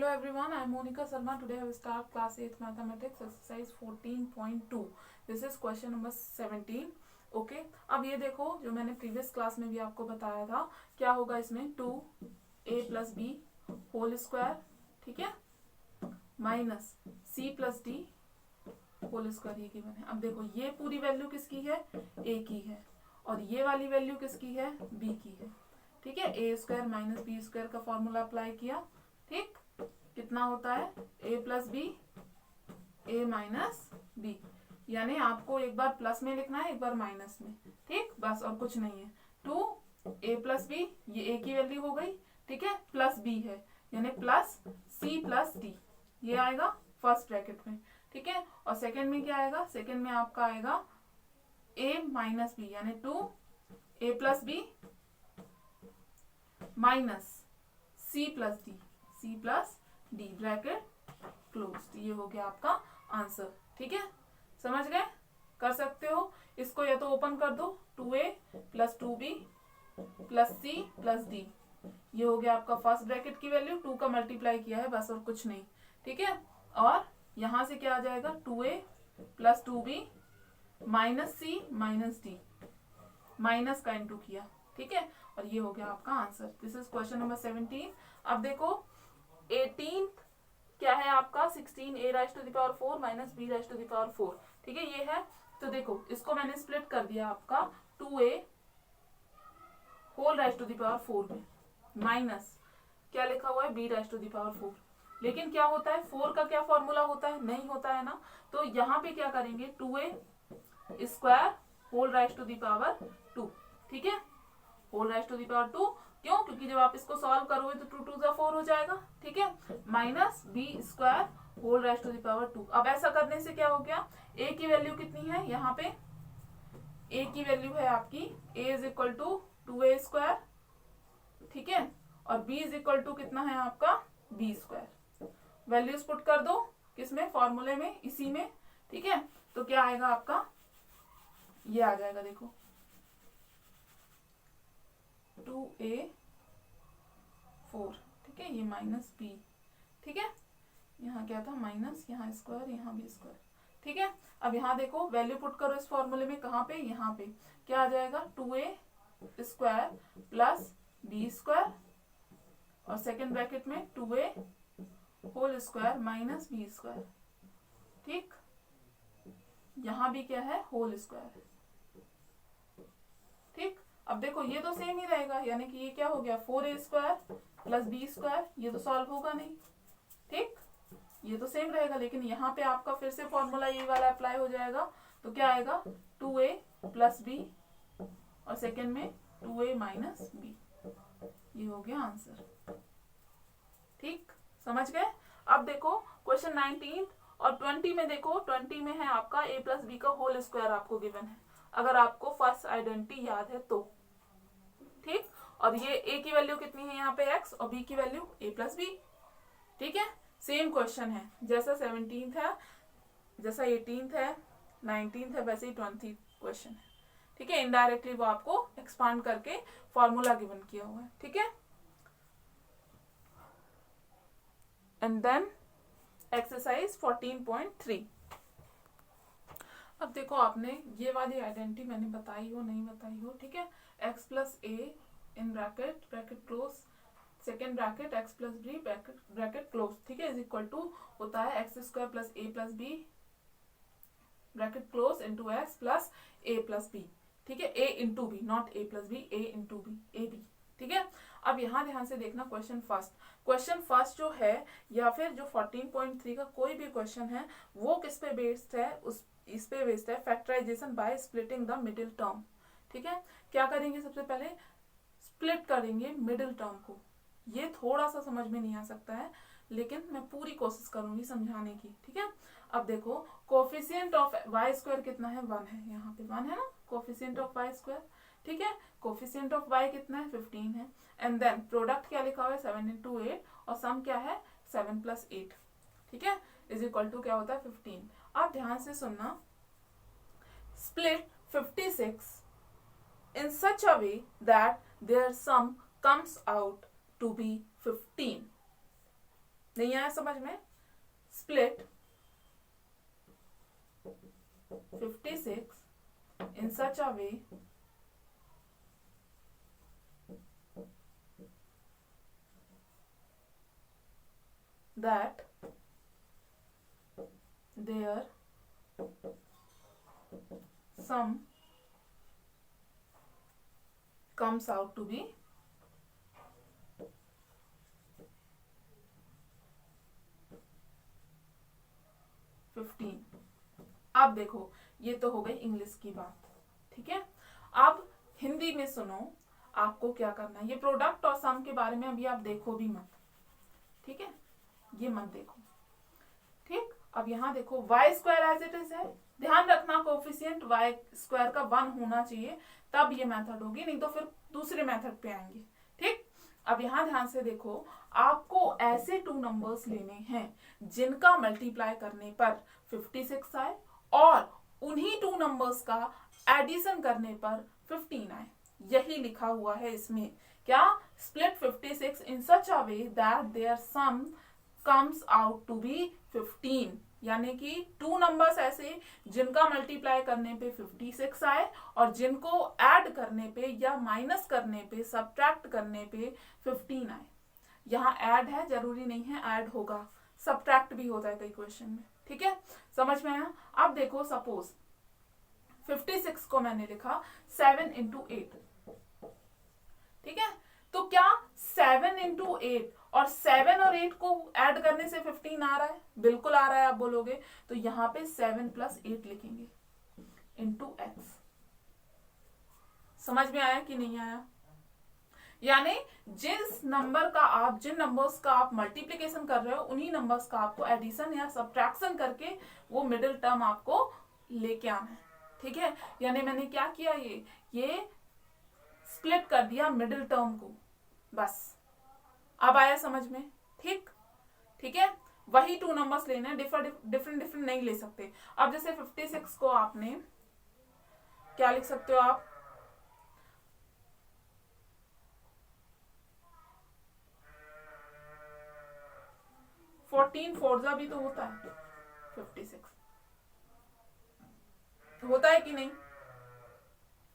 Hello everyone, I am Monica Sharma. Today I will start class 8th mathematics exercise 14.2. This is question number 17. Okay अब ये देखो, जो मैंने previous class में भी आपको बताया था, क्या होगा इसमें 2a plus B whole square, ठीक है, minus c plus d whole square ये गिवन है. अब देखो ये पूरी वैल्यू किसकी है, a की है, और ये वाली वैल्यू किसकी है, b की है. ठीक है, a square minus b square का फॉर्मूला अप्लाई किया. ठीक, कितना होता है a plus b a minus b, यानी आपको एक बार प्लस में लिखना है एक बार माइनस में. ठीक, बस और कुछ नहीं है. 2a प्लस बी, ये a की वैल्यू हो गई, ठीक है, प्लस b है यानी प्लस c प्लस डी, ये आएगा फर्स्ट ब्रैकेट में. ठीक है, और सेकंड में क्या आएगा, सेकंड में आपका आएगा a माइनस बी यानी 2a plus b minus c plus d, c plus d bracket closed. ये हो गया आपका आंसर. ठीक है, समझ गए, कर सकते हो. इसको या तो ओपन कर दो, 2a plus 2b plus c plus d, ये हो गया आपका फर्स्ट ब्रैकेट की वैल्यू. 2 का मल्टीप्लाई किया है बस और कुछ नहीं. ठीक है, और यहां से क्या आ जाएगा 2a plus 2b minus c minus d, minus का इंटू किया. ठीक है, और ये हो गया आपका answer. This is question number 17. अब देखो 18 क्या है आपका, 16a raise to the power 4 minus b raise to the power 4. ठीक है, ये है. तो देखो इसको मैंने स्प्लिट कर दिया आपका 2a whole raise to the power 4 में, माइनस क्या लिखा हुआ है b raise to the power 4. लेकिन क्या होता है, 4 का क्या फॉर्मूला होता है, नहीं होता है ना. तो यहाँ पे क्या करेंगे 2a square whole raise to the power 2. ठीक है, whole raise to the power 2. क्यों, क्योंकि जब आप इसको सॉल्व करोगे तो 2 2 4 हो जाएगा. ठीक है, minus b square whole raise to the power 2. अब ऐसा करने से क्या हो गया, a की वैल्यू कितनी है, यहाँ पे a की वैल्यू है आपकी a is equal to 2a square. ठीक है, और b इज इक्वल टू कितना है आपका b स्क्वायर. वैल्यूज पुट कर दो किसमें, फॉर्मूले में, इसी में. ठीक है, तो क्या आएगा आपका, ये आ जाएगा देखो 2a 4. ठीक है, ये माइनस b. ठीक है, यहाँ क्या था माइनस, यहाँ स्क्वायर, यहाँ भी स्क्वायर. ठीक है, अब यहाँ देखो वैल्यू पुट करो इस फॉर्मूले में, कहाँ पे, यहाँ पे क्या आ जाएगा 2a square plus b square, और सेकेंड ब्रैकेट में 2a whole square minus b square. ठीक, यहाँ भी क्या है होल स्क्वायर. ठीक, अब देखो ये तो सेम ही रहेगा, यानी कि ये क्या हो गया 4a square plus b square, ये तो सॉल्व होगा नहीं. ठीक, ये तो सेम रहेगा, लेकिन यहाँ पे आपका फिर से फॉर्मूला ये वाला अप्लाई हो जाएगा. तो क्या आएगा 2a प्लस b, और सेकेंड में 2a माइनस b. ये हो गया आंसर. ठीक, समझ गए. अब देखो क्वेश्चन 19 और 20 में देखो, 20 में है आपका a प्लस बी का होल स्क्वायर आपको गिवन है, अगर आपको फर्स्ट आइडेंटिटी याद है तो. ठीक, और ये a की वैल्यू कितनी है यहाँ पे x, और b की वैल्यू a प्लस बी. ठीक है, सेम क्वेश्चन है, जैसा 17 था, जैसा 18 है, 19 है, वैसे ही 20 क्वेश्चन है. ठीक है, इनडायरेक्टली वो आपको एक्सपांड करके फॉर्मूला गिवन किया हुआ है. ठीक है, एंड देन एक्सरसाइज 14.3. अब देखो आपने ये वाली आइडेंटिटी मैंने बताई हो नहीं बताई हो. ठीक है, x plus a in bracket, bracket close, second bracket x plus b bracket close. ठीक है, इज इक्वल टू होता है x square plus a plus b bracket close into x plus a plus b. ठीक है, a into b, not a plus b, a into b, a b. ठीक है, अब यहाँ ध्यान से देखना क्वेश्चन फर्स्ट जो है, या फिर जो 14.3 का कोई भी क्वेश्चन है, वो किस पे बेस्ड है, उस इस पे बेस्ड है factorisation by splitting the middle term. ठीक है, क्या करेंगे, सबसे पहले स्प्लिट करेंगे मिडिल टर्म को. ये थोड़ा सा समझ में नहीं आ सकता है, लेकिन मैं पूरी कोशिश करूंगी समझाने की. ठीक है, अब देखो कोफिशिएंट ऑफ y स्क्वायर कितना है, 1 है, यहाँ पे 1 है ना, कोफिशिएंट ऑफ y स्क्वायर. ठीक है, कोफिशिएंट ऑफ y कितना है, 15 है. एंड देन प्रोडक्ट क्या लिखा हुआ है 7 इंटू 8, और सम क्या है 7 प्लस 8. ठीक है, इज इक्वल टू क्या होता है 15. आप ध्यान से सुनना, split 56 in such a way that their sum comes out to be 15. नहीं आया समझ में? Split 56 in such a way that their sum comes out to be 15। अब देखो ये तो हो गई इंग्लिश की बात, ठीक है। अब हिंदी में सुनो, आपको क्या करना है, ये प्रोडक्ट और सम के बारे में अभी आप देखो भी मत, ठीक है, ये मत देखो, ठीक। अब यहाँ देखो y square as it is है, ध्यान रखना कोफिशिएंट वाई स्क्वायर का 1 होना चाहिए, तब ये मेथड होगी, नहीं तो फिर दूसरे मेथड पे आएंगे, ठीक। अब यहाँ ध्यान से देखो, आपको ऐसे 2 नंबर्स लेने हैं जिनका मल्टीप्लाई करने पर 56 आए और उन्हीं 2 नंबर्स का एडिशन करने पर 15 आए। यही लिखा हुआ है इसमें, क्या? Split 56 in such a way that their sum comes out to be 15, यानी कि 2 नंबर्स ऐसे जिनका मल्टीप्लाई करने पे 56 आए और जिनको ऐड करने पे या माइनस करने पे, सब्ट्रैक्ट करने पे 15 आए। यहाँ ऐड है, जरूरी नहीं है ऐड होगा, सब्ट्रैक्ट भी होता है कई क्वेश्चन में, ठीक है, समझ में आया? अब देखो सपोज 56 को मैंने लिखा 7 into 8, ठीक है, तो क्या 7 into 8 और 7 और 8 को ऐड करने से 15 आ रहा है? बिल्कुल आ रहा है, आप बोलोगे तो यहाँ पे 7 + 8 लिखेंगे इंटू x। समझ में आया कि नहीं आया? यानी जिन नंबर्स का आप मल्टीप्लिकेशन कर रहे हो, उन्हीं नंबर्स का आपको एडिशन या सब्ट्रैक्शन करके वो मिडिल टर्म आपको लेके आना है, ठीक है। यानी मैंने क्या किया, ये स्प्लिट कर दिया मिडिल टर्म को, बस। अब आया समझ में? ठीक, ठीक है। वही 2 नंबर्स लेने हैं, डिफरेंट नहीं ले सकते। अब जैसे 56 को आपने क्या लिख सकते हो आप, फोर्टीन फोर्जा भी तो होता है, 56 होता है कि नहीं?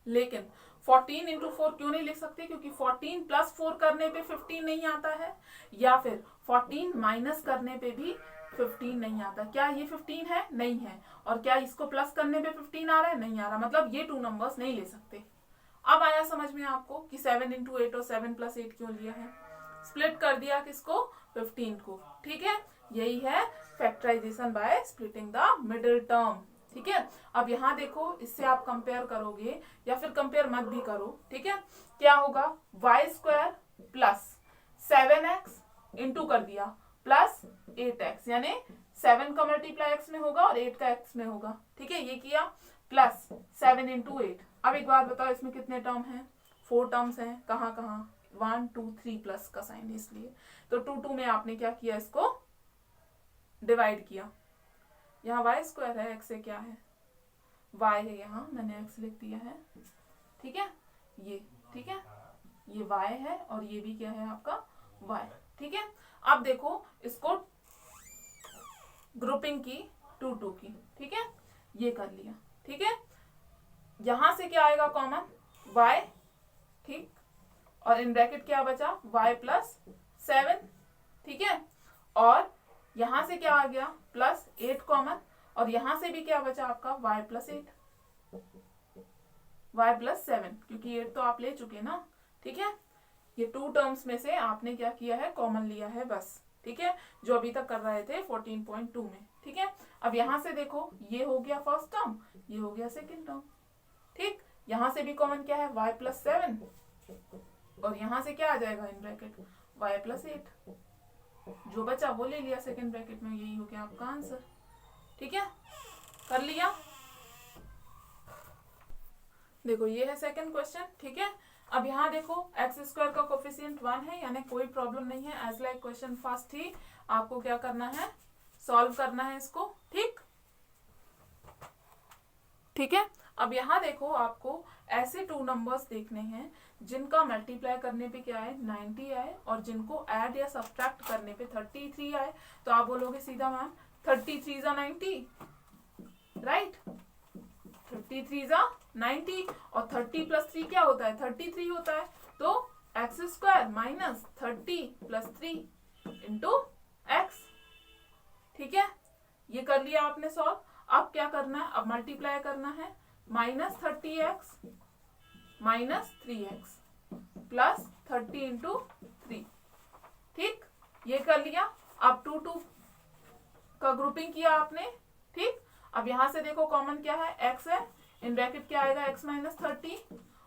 लेकिन 14 into 4 क्यों नहीं लिख सकते? क्योंकि 14 + 4 करने पे 15 नहीं आता है, या फिर 14 माइनस करने पे भी 15 नहीं आता। क्या ये 15 है? नहीं है। और क्या इसको प्लस करने पे 15 आ रहा है? नहीं आ रहा। मतलब ये 2 नंबर्स नहीं ले सकते। अब आया समझ में आपको कि 7 into 8 और 7 + 8 क्यों लिया है? स्प्लिट कर दिया किसको? 15 को, ठीक है। यही है factorisation by splitting the middle term, ठीक है। अब यहाँ देखो, इससे आप कंपेयर करोगे या फिर कंपेयर मत भी करो, ठीक है। क्या होगा? y² + 7x इंटू कर दिया प्लस 8x, यानी 7 का मल्टीप्लाई x में होगा और 8 का x में होगा, ठीक है। ये किया प्लस 7 into 8। अब एक बात बताओ, इसमें कितने टर्म हैं? 4 टर्म्स हैं। कहाँ कहाँ? 1 2 3 प्लस का साइन है इसलिए, तो 2 में आपने क्या किया, इसको डिवाइड किया। यहाँ y² है, x से क्या है? y है, यहाँ मैंने x लिख दिया है, ठीक है। ये ठीक है, ये y है और ये भी क्या है आपका y, ठीक है। अब देखो इसको ग्रुपिंग की 2 2 की, ठीक है, ये कर लिया, ठीक है। यहां से क्या आएगा कॉमन? y, ठीक, और इन ब्रैकेट क्या बचा? y + 7, ठीक है। और यहां से क्या आ गया? +8 कॉमन, और यहां से भी क्या बचा आपका? y + 8, y + 7, क्योंकि 8 तो आप ले चुके ना, ठीक है। ये 2 टर्म्स में से आपने क्या किया है? कॉमन लिया है, बस, ठीक है, जो अभी तक कर रहे थे 14.2 में, ठीक है। अब यहां से देखो, ये हो गया फर्स्ट टर्म, ये हो गया सेकंड टर्म, ठीक। यहां से भी कॉमन क्या है? y + 7, और यहां से क्या आ जाएगा इन ब्रैकेट? y + 8, जो बचा वो ले लिया सेकंड ब्रैकेट में, यही हो गया आपका आंसर, ठीक है। कर लिया? देखो ये है सेकंड क्वेश्चन, ठीक है। अब यहाँ देखो x² का कोफिशिएंट 1 है, यानी कोई प्रॉब्लम नहीं है। एज लाइक क्वेश्चन फर्स्ट ही आपको क्या करना है? सॉल्व करना है इसको, ठीक, ठीक है। अब यहाँ देखो आपको ऐसे 2 नंबर्स देखने हैं जिनका मल्टीप्लाई करने पे क्या आए 90 आए और जिनको ऐड या सब्ट्रैक्ट करने पे 33 आए। तो आप बोलोगे सीधा मैम 33 जा 90, राइट, 33 जा 90 और 30 प्लस 3 क्या होता है 33 होता है। तो x square minus 30 plus 3 into x. ठीक है, ये कर लिया आपने सॉल्व। अब क्या करना है, अब मल्टीप्लाई करना है minus 30x minus 3x plus 30 into 3। ठीक, ये कर लिया। अब 2 का ग्रुपिंग किया आपने। ठीक, अब यहां से देखो कॉमन क्या है x है, इन ब्रैकेट क्या आएगा x माइनस 30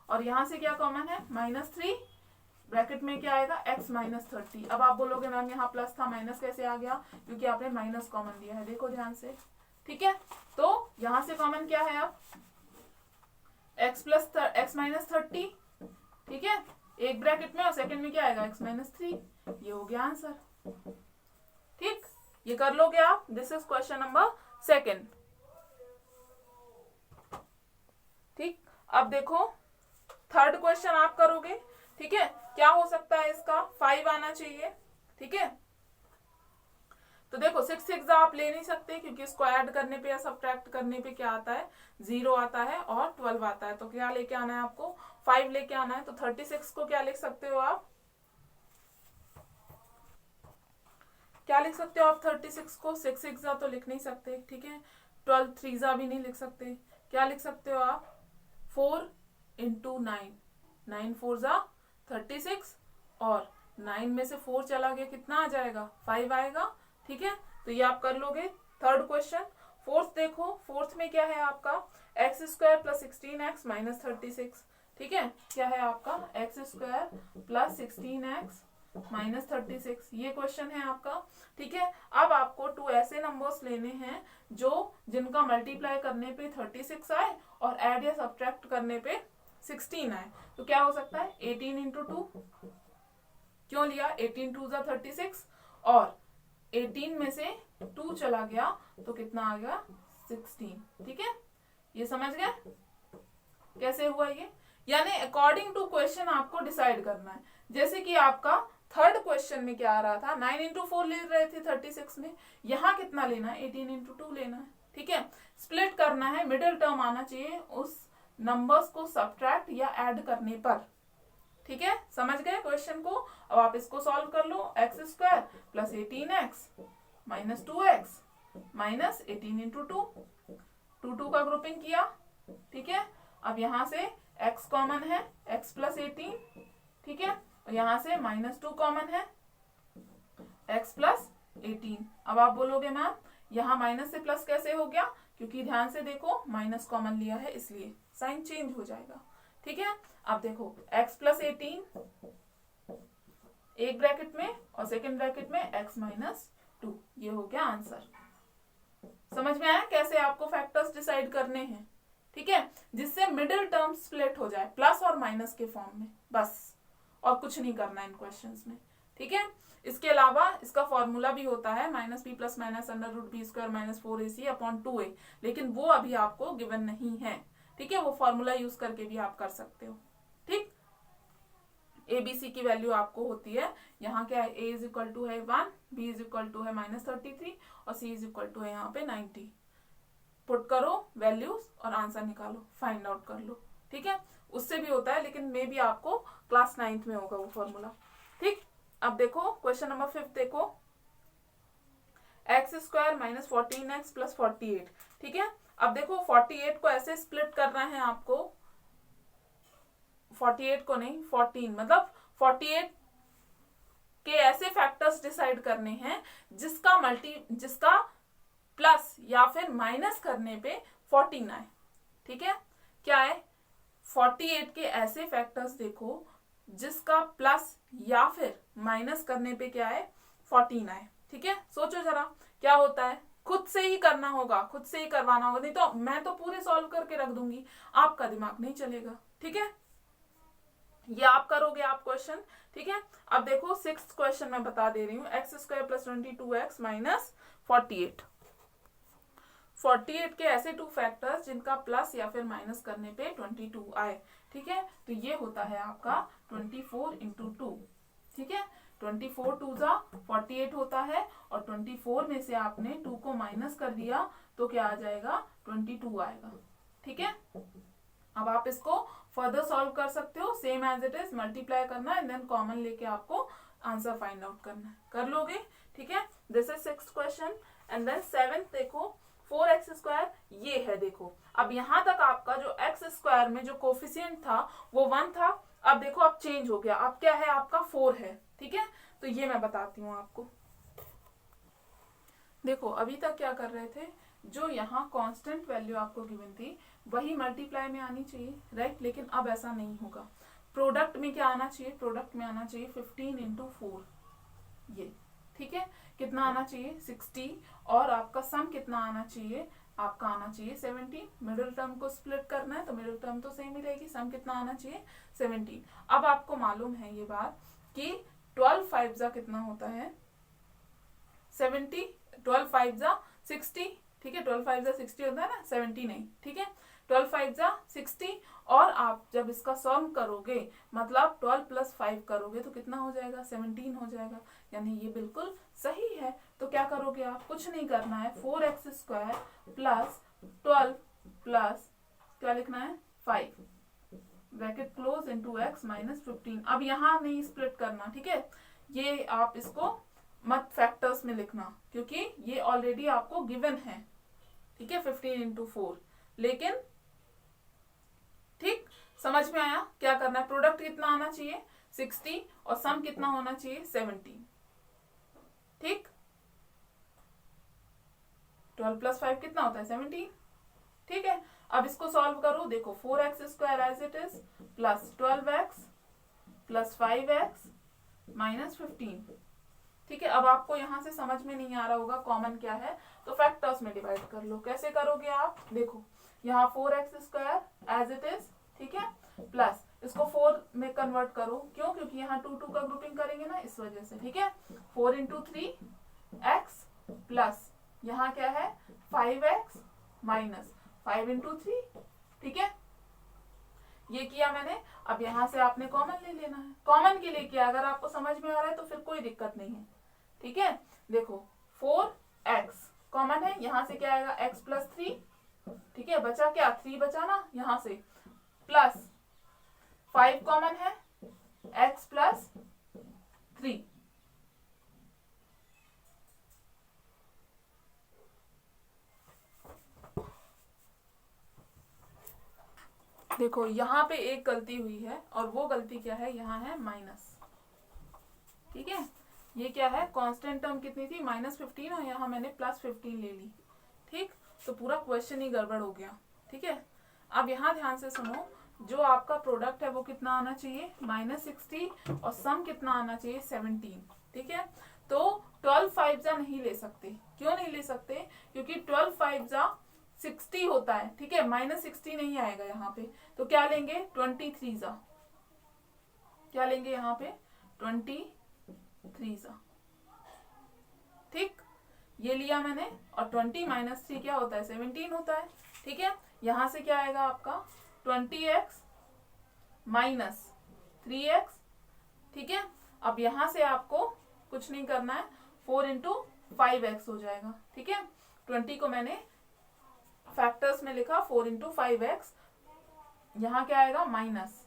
और यहां से क्या कॉमन है -3, ब्रैकेट में क्या आएगा x माइनस 30। अब आप बोलोगे मैम यहाँ प्लस था माइनस कैसे आ गया, क्योंकि आपने माइनस कॉमन लिया है, देखो ध्यान से। ठीक है, तो यहां से कॉमन क्या है अब x प्लस x माइनस 30। ठीक है, एक ब्रैकेट में और सेकंड में क्या आएगा x माइनस 3। ये हो गया आंसर। ठीक, ये कर लोगे आप। This is question number 2। ठीक, अब देखो 3rd क्वेश्चन आप करोगे। ठीक है, क्या हो सकता है इसका 5 आना चाहिए। ठीक है, तो देखो 6 6 आप ले नहीं सकते क्योंकि इसको ऐड करने पे या सब्ट्रैक्ट करने पे क्या आता है 0 आता है और 12 आता है। तो क्या लेके आना है आपको 5 लेके आना है। तो 36 को क्या लिख सकते हो आप, क्या लिख सकते हो आप 36 को 6 6 तो लिख नहीं सकते। ठीक है, 12 3 भी नहीं लिख सकते। क्या लिख सकते हो आप 4 इंटू 9, 9 4 36 और 9 में से 4 चला गया कितना आ जाएगा 5 आएगा। ठीक है, तो ये आप कर लोगे 3rd क्वेश्चन। 4th देखो, 4th में क्या है आपका x square plus 16x minus 36। ठीक है, क्या है आपका x square plus 16x minus 36, ये क्वेश्चन है आपका। ठीक है, अब आपको 2 ऐसे नंबर्स लेने हैं जो जिनका मल्टीप्लाई करने पे 36 आए और ऐड या सब्ट्रैक्ट करने पे 16 आए। तो क्या हो सकता है 18 इंटू 2, क्यों लिया 18 2 जा 36 और 18 में से 2 चला गया तो कितना आ गया 16। ठीक है, ये समझ गए कैसे हुआ ये, यानी अकॉर्डिंग टू क्वेश्चन आपको डिसाइड करना है। जैसे कि आपका 3rd क्वेश्चन में क्या आ रहा था 9 इंटू 4 ले रहे थे 36 में, यहाँ कितना लेना है 18 इंटू 2 लेना है। ठीक है, स्प्लिट करना है, मिडिल टर्म आना चाहिए उस नंबर्स को सब्ट्रैक्ट या ऐड करने पर। ठीक है, समझ गए क्वेश्चन को। अब आप इसको सॉल्व कर लो, x square plus 18x minus 2x minus 18 into 2 का ग्रुपिंग किया। ठीक है, अब यहां से x कॉमन है x प्लस 18। ठीक है, और यहां से -2 कॉमन है x प्लस 18। अब आप बोलोगे मैम यहाँ माइनस से प्लस कैसे हो गया, क्योंकि ध्यान से देखो माइनस कॉमन लिया है इसलिए साइन चेंज हो जाएगा। ठीक है, अब देखो x प्लस 18 एक ब्रैकेट में और सेकंड ब्रैकेट में x माइनस 2, ये हो गया आंसर। समझ में आया कैसे आपको फैक्टर्स डिसाइड करने हैं। ठीक है, जिससे मिडिल टर्म स्प्लिट हो जाए प्लस और माइनस के फॉर्म में, बस और कुछ नहीं करना इन क्वेश्चंस में। ठीक है, इसके अलावा इसका फॉर्मूला भी होता है -b plus minus under root b square minus 4ac upon 2a, लेकिन वो अभी आपको गिवन नहीं है। ठीक है, वो फॉर्मूला यूज करके भी आप कर सकते हो। ठीक, ABC की वैल्यू आपको होती है यहाँ क्या है A इज इक्वल टू है 1, B इज इक्वल टू है -33 और C इज इक्वल टू है यहाँ पे 90। पुट करो वैल्यूज और आंसर निकालो, फाइंड आउट कर लो। ठीक है, उससे भी होता है लेकिन मे भी आपको क्लास 9th में होगा वो फॉर्मूला। ठीक, अब देखो क्वेश्चन नंबर 5 देखो, x square minus 14x plus 48। ठीक है, अब देखो 48 को ऐसे स्प्लिट करना है आपको, 48 को नहीं 14, मतलब 48 के ऐसे फैक्टर्स डिसाइड करने हैं जिसका प्लस या फिर माइनस करने पे 14 आए। ठीक है, क्या है 48 के ऐसे फैक्टर्स देखो जिसका प्लस या फिर माइनस करने पे क्या है 14 आए। ठीक है, सोचो जरा क्या होता है, खुद से ही करना होगा, खुद से ही करवाना होगा, नहीं तो मैं तो पूरे सॉल्व करके रख दूंगी, आपका दिमाग नहीं चलेगा। ठीक है, ये आप करोगे आप क्वेश्चन। ठीक है, अब देखो 6th क्वेश्चन मैं बता दे रही हूँ, x square plus 22x minus 48। 48 के ऐसे 2 फैक्टर्स जिनका प्लस या फिर माइनस करने पे 22 आए, ठीक है। तो ये होता है आपका 24 इंटू 2, ठीक है। 24 2 जा 48 होता है, और 24 में से आपने 2 को माइनस कर दिया तो क्या आ जाएगा, 22 आएगा, ठीक है। अब आप इसको फर्दर सॉल्व कर सकते हो, same as it is multiply करना है, देन कॉमन लेके आपको आंसर फाइंड आउट करना है, कर लोगे, ठीक है। This is 6th question. And then 7th देखो 4x², ये है देखो। अब यहां तक आपका जो x² में जो कोफिशिएंट था वो 1 था, अब देखो अब चेंज हो गया, अब क्या है आपका 4 है, ठीक है। तो ये मैं बताती हूँ आपको। देखो अभी तक क्या कर रहे थे, जो यहाँ कांस्टेंट वैल्यू आपको गिवन थी वही मल्टीप्लाई में आनी चाहिए, राइट। लेकिन अब ऐसा नहीं होगा, प्रोडक्ट में क्या आना चाहिए, प्रोडक्ट में आना चाहिए 15 इंटू 4, ये, ठीक है। कितना आना चाहिए 60, और आपका सम कितना आना चाहिए, आपका आना चाहिए 17। मिडिल टर्म को स्प्लिट करना है तो मिडिल टर्म तो सेम ही रहेगी, सम कितना आना चाहिए 17। अब आपको मालूम है ये बात कि 12 5 जा कितना होता है 70, 12 5 जा 60, ठीक है। 12 5 जा 60 होता है ना, 70 नहीं, ठीक है। 12 5 जा 60, और आप जब इसका सॉल्व करोगे मतलब 12 प्लस 5 करोगे तो कितना हो जाएगा 17 हो जाएगा, यानी ये बिल्कुल सही है। तो क्या करोगे आप, कुछ नहीं करना है, 4x² प्लस 12 प्लस क्या लिखना है 5 bracket close into x minus 15। अब यहाँ नहीं स्प्लिट करना, ठीक है। ये आप इसको मत फैक्टर्स में लिखना, क्योंकि ये ऑलरेडी आपको गिवन है, ठीक है, 15 इंटू 4। लेकिन ठीक समझ में आया क्या करना है, प्रोडक्ट कितना आना चाहिए 60, और सम कितना होना चाहिए 17, ठीक। 12 प्लस 5 कितना होता है 17, ठीक है। अब इसको सॉल्व करो, देखो 4x² as it is plus 12x plus 5x minus 15, ठीक है। अब आपको यहां से समझ में नहीं आ रहा होगा कॉमन क्या है, तो फैक्टर्स में डिवाइड कर लो। कैसे करोगे आप, देखो यहाँ 4x² एज इट इज, ठीक है, प्लस इसको 4 में कन्वर्ट करो, क्यों, क्योंकि यहाँ 2 2 का ग्रुपिंग करेंगे ना, इस वजह से, ठीक है। 4 इंटू 3x प्लस यहाँ क्या है 5x माइनस 5 इंटू 3, ठीक है। ये किया मैंने। अब यहाँ से आपने कॉमन ले लेना है, कॉमन के लिए किया, अगर आपको समझ में आ रहा है तो फिर कोई दिक्कत नहीं है, ठीक है। देखो 4x कॉमन है, यहाँ से क्या आएगा x प्लस 3, ठीक है, बचा क्या 3 बचा ना यहाँ से, प्लस 5 कॉमन है x प्लस 3, देखो यहाँ पे एक गलती हुई है, और वो गलती क्या है, यहाँ है माइनस, ठीक है। ये क्या है, कांस्टेंट टर्म कितनी थी -15, और यहाँ मैंने +15 ले ली, ठीक। तो पूरा क्वेश्चन ही गड़बड़ हो गया, ठीक है। अब यहाँ ध्यान से सुनो, जो आपका प्रोडक्ट है वो कितना आना चाहिए -60, और सम कितना आना चाहिए 17, ठीक है। तो 12 5 जा नहीं ले सकते, क्यों नहीं ले सकते, क्योंकि 12 5 जा 60 होता है, ठीक है, -60 नहीं आएगा यहाँ पे, तो क्या लेंगे 23 जा, क्या लेंगे यहाँ पे 23 जा, ठीक। ये लिया मैंने, और 20 माइनस 3 क्या होता है 17 होता है, ठीक है। यहाँ से क्या आएगा आपका 20x माइनस 3x, ठीक है। अब यहाँ से आपको कुछ नहीं करना है, 4 इंटू 5x हो जाएगा, ठीक है। 20 को मैंने फैक्टर्स में लिखा 4 इंटू 5x, यहाँ क्या आएगा माइनस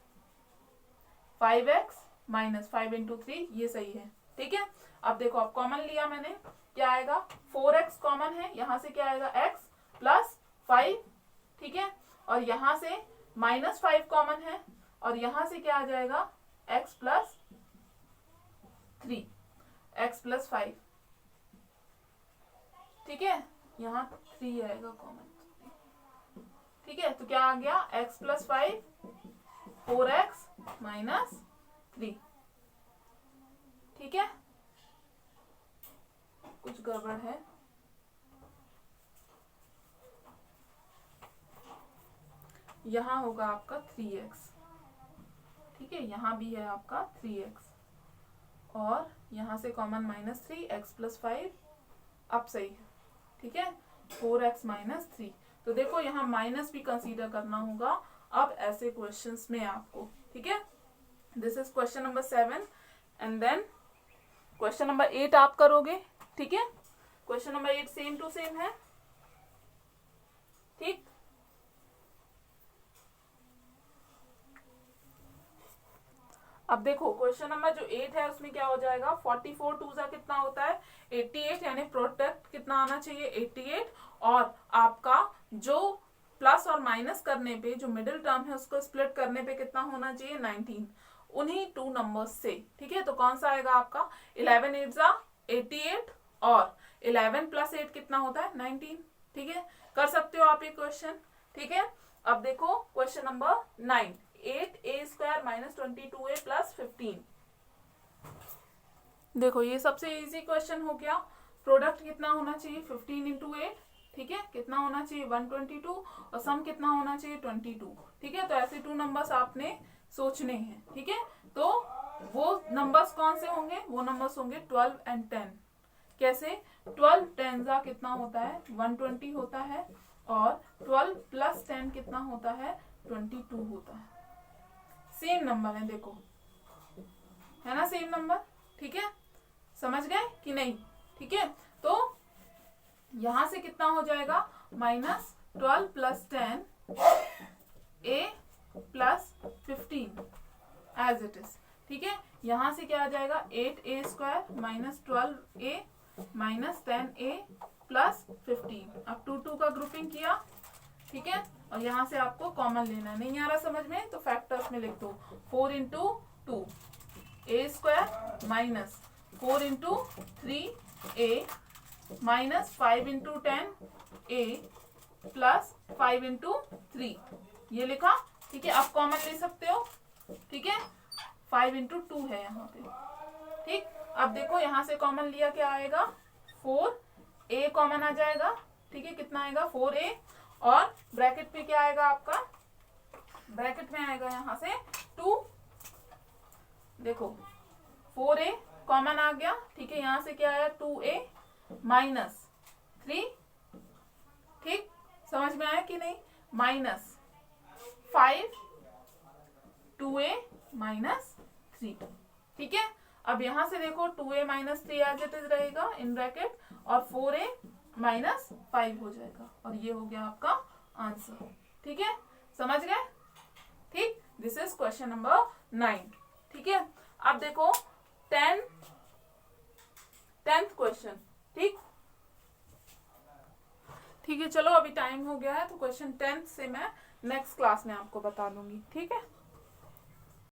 5x माइनस 5 इंटू 3, ये सही है, ठीक है। अब देखो अब कॉमन लिया मैंने, क्या आएगा 4x कॉमन है, यहाँ से क्या आएगा x प्लस 5, ठीक है, और यहाँ से -5 कॉमन है, और यहाँ से क्या आ जाएगा x प्लस 3, x प्लस 5, ठीक है, यहाँ 3 आएगा कॉमन, ठीक है। तो क्या आ गया x प्लस 5 4x माइनस 3, ठीक है। कुछ गड़बड़ है, यहाँ होगा आपका 3x, ठीक है, यहाँ भी है आपका 3x, और यहाँ से कॉमन -3 x प्लस 5, अब सही है, ठीक है। 4x minus 3। तो देखो यहाँ माइनस भी कंसीडर करना होगा अब ऐसे क्वेश्चंस में आपको, ठीक है। This is question number 7 and then question number 8 आप करोगे, ठीक है। Question number 8 same to same है, ठीक। अब देखो क्वेश्चन नंबर जो 8 है उसमें क्या हो जाएगा, 44 टू सा कितना होता है 88, यानी प्रोडक्ट कितना आना चाहिए 88, और आपका जो प्लस और माइनस करने पे जो मिडिल टर्म है उसको स्प्लिट करने पे कितना होना चाहिए 19, उन्हीं टू नंबर्स से, ठीक है। तो कौन सा आएगा आपका 11 8 सा 88 और 11 प्लस 8 कितना होता है 19, ठीक है। कर सकते हो आप ये क्वेश्चन, ठीक है। अब देखो question number 9, 8a² minus 22a plus 15। देखो ये सबसे इजी क्वेश्चन हो गया। प्रोडक्ट कितना होना चाहिए 15 इंटू 8, ठीक है। कितना होना चाहिए 122 और सम कितना होना चाहिए 22, ठीक है। तो ऐसे टू नंबर्स आपने सोचने हैं, ठीक है। तो वो नंबर्स कौन से होंगे, वो नंबर्स होंगे 12 एंड 10। कैसे 12 10 जा कितना होता है 120 होता है, और 12 प्लस 10 कितना होता है 22 होता है। सेम नंबर है, देखो है ना सेम नंबर, ठीक है। समझ गए कि नहीं, ठीक है। तो यहां से कितना हो जाएगा minus 12 plus 10 a plus 15 as it is, ठीक है। यहां से क्या आ जाएगा 8a² minus 12a minus 10a plus 15। अब 2 का ग्रुपिंग किया, ठीक है। और यहाँ से आपको कॉमन लेना, नहीं आ रहा समझ में तो फैक्टर्स में लिख दो 4 into 2 a² minus 4 into 3a minus 5 into 10 a plus 5 into 3, ये लिखा, ठीक है। आप कॉमन ले सकते हो, ठीक है। 5 इंटू 2 है यहाँ पे, ठीक। अब देखो यहाँ से कॉमन लिया क्या आएगा 4a कॉमन आ जाएगा, ठीक है। कितना आएगा 4a, और ब्रैकेट पे क्या आएगा आपका, ब्रैकेट में आएगा यहाँ से 2, देखो 4a कॉमन आ गया, ठीक है। यहाँ से क्या आया 2a माइनस 3, ठीक। समझ में आया कि नहीं, माइनस 5 2a माइनस 3, ठीक है। अब यहां से देखो 2a minus 3 as it is रहेगा इन ब्रैकेट, और 4a माइनस 5 हो जाएगा, और ये हो गया आपका आंसर, ठीक है। समझ गए, ठीक। दिस इज क्वेश्चन नंबर 9, ठीक है। अब देखो 10th क्वेश्चन, ठीक, ठीक है। चलो अभी टाइम हो गया है, तो क्वेश्चन 10th से मैं नेक्स्ट क्लास में आपको बता दूंगी, ठीक है।